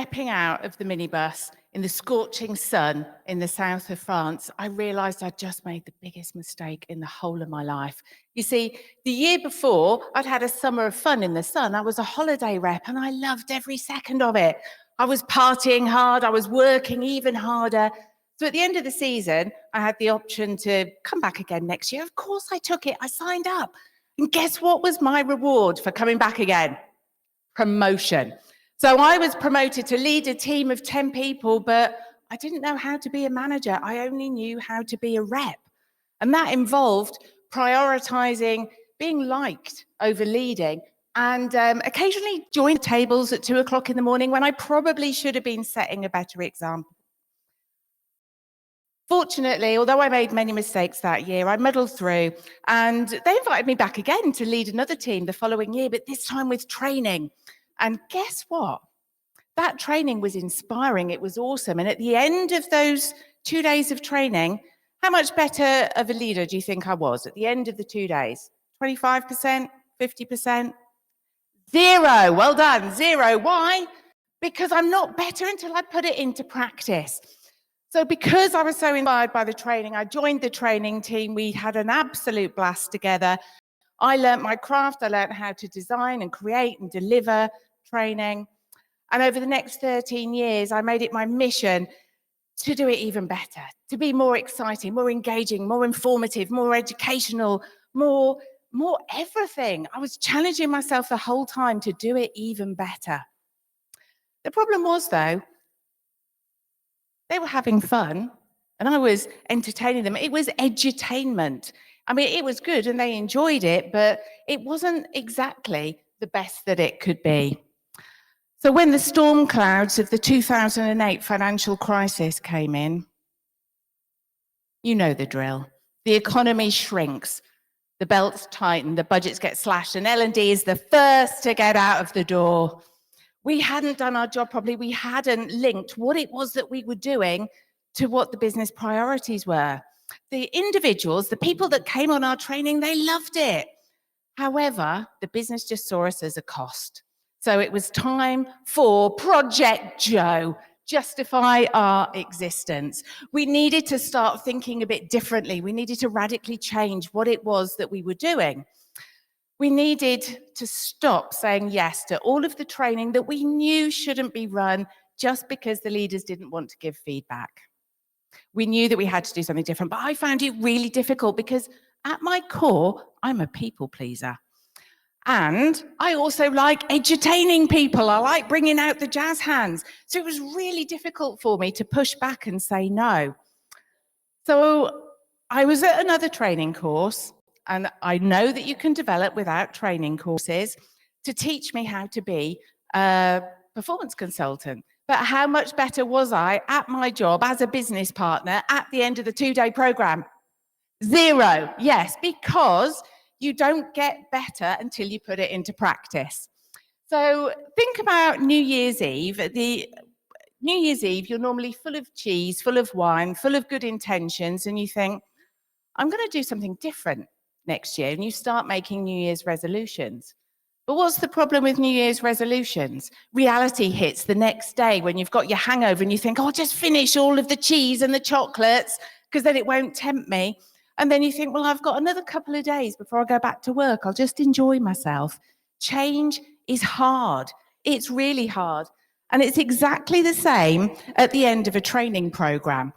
stepping out of the minibus in the scorching sun in the south of France, I realised I'd just made the biggest mistake in the whole of my life. You see, the year before, I'd had a summer of fun in the sun. I was a holiday rep and I loved every second of it. I was partying hard, I was working even harder. So at the end of the season, I had the option to come back again next year. Of course I took it, I signed up. And guess what was my reward for coming back again? Promotion. So I was promoted to lead a team of 10 people, but I didn't know how to be a manager. I only knew how to be a rep. And that involved prioritizing being liked over leading and occasionally join tables at 2 o'clock in the morning when I probably should have been setting a better example. Fortunately, although I made many mistakes that year, I muddled through and they invited me back again to lead another team the following year, but this time with training. And guess what? That training was inspiring. It was awesome. And at the end of those 2 days of training, how much better of a leader do you think I was at the end of the 2 days? 25%? 50%? Zero. Well done. Zero. Why? Because I'm not better until I put it into practice. So because I was so inspired by the training, I joined the training team. We had an absolute blast together. I learned my craft. I learned how to design and create and deliver training. And over the next 13 years, I made it my mission to do it even better, to be more exciting, more engaging, more informative, more educational, more everything. I was challenging myself the whole time to do it even better. The problem was, though, they were having fun and I was entertaining them. It was edutainment. I mean, it was good and they enjoyed it, but it wasn't exactly the best that it could be. So when the storm clouds of the 2008 financial crisis came in, you know the drill. The economy shrinks, the belts tighten, the budgets get slashed, and L&D is the first to get out of the door. We hadn't done our job properly. We hadn't linked what it was that we were doing to what the business priorities were. The individuals, the people that came on our training, they loved it. However, the business just saw us as a cost. So it was time for Project Joe, justify our existence. We needed to start thinking a bit differently. We needed to radically change what it was that we were doing. We needed to stop saying yes to all of the training that we knew shouldn't be run just because the leaders didn't want to give feedback. We knew that we had to do something different, but I found it really difficult because at my core, I'm a people pleaser. And I also like edutaining people. I like bringing out the jazz hands. So it was really difficult for me to push back and say no. So I was at another training course, and I know that you can develop without training courses to teach me how to be a performance consultant. But how much better was I at my job as a business partner at the end of the 2-day program? Zero. Yes, because you don't get better until you put it into practice. So think about New Year's Eve. New Year's Eve, you're normally full of cheese, full of wine, full of good intentions, and you think, I'm going to do something different next year, and you start making New Year's resolutions. But what's the problem with New Year's resolutions? Reality hits the next day when you've got your hangover and you think, oh, I'll just finish all of the cheese and the chocolates because then it won't tempt me. And then you think, well, I've got another couple of days before I go back to work. I'll just enjoy myself. Change is hard. It's really hard. And it's exactly the same at the end of a training program.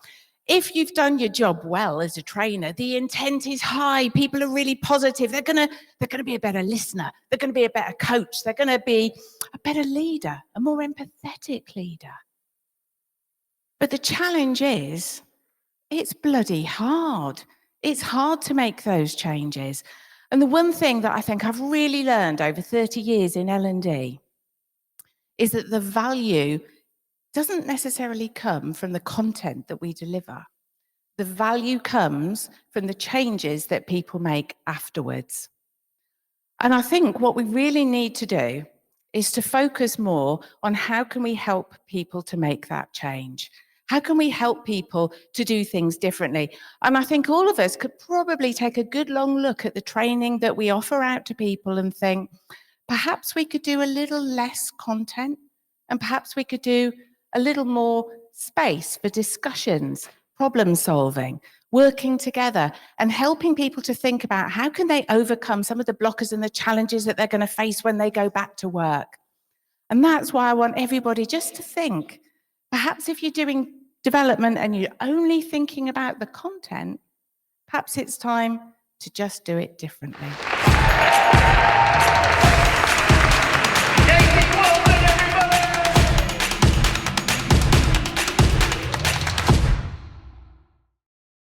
If you've done your job well as a trainer, the intent is high. People are really positive. They're going to be a better listener. They're going to be a better coach. They're going to be a better leader, a more empathetic leader. But the challenge is, it's bloody hard. It's hard to make those changes. And the one thing that I think I've really learned over 30 years in L&D is that the value doesn't necessarily come from the content that we deliver. The value comes from the changes that people make afterwards. And I think what we really need to do is to focus more on how can we help people to make that change? How can we help people to do things differently? And I think all of us could probably take a good long look at the training that we offer out to people and think, perhaps we could do a little less content And perhaps we could do a little more space for discussions, problem solving, working together, and helping people to think about how can they overcome some of the blockers and the challenges that they're going to face when they go back to work. And that's why I want everybody just to think, perhaps if you're doing development and you're only thinking about the content, perhaps it's time to just do it differently.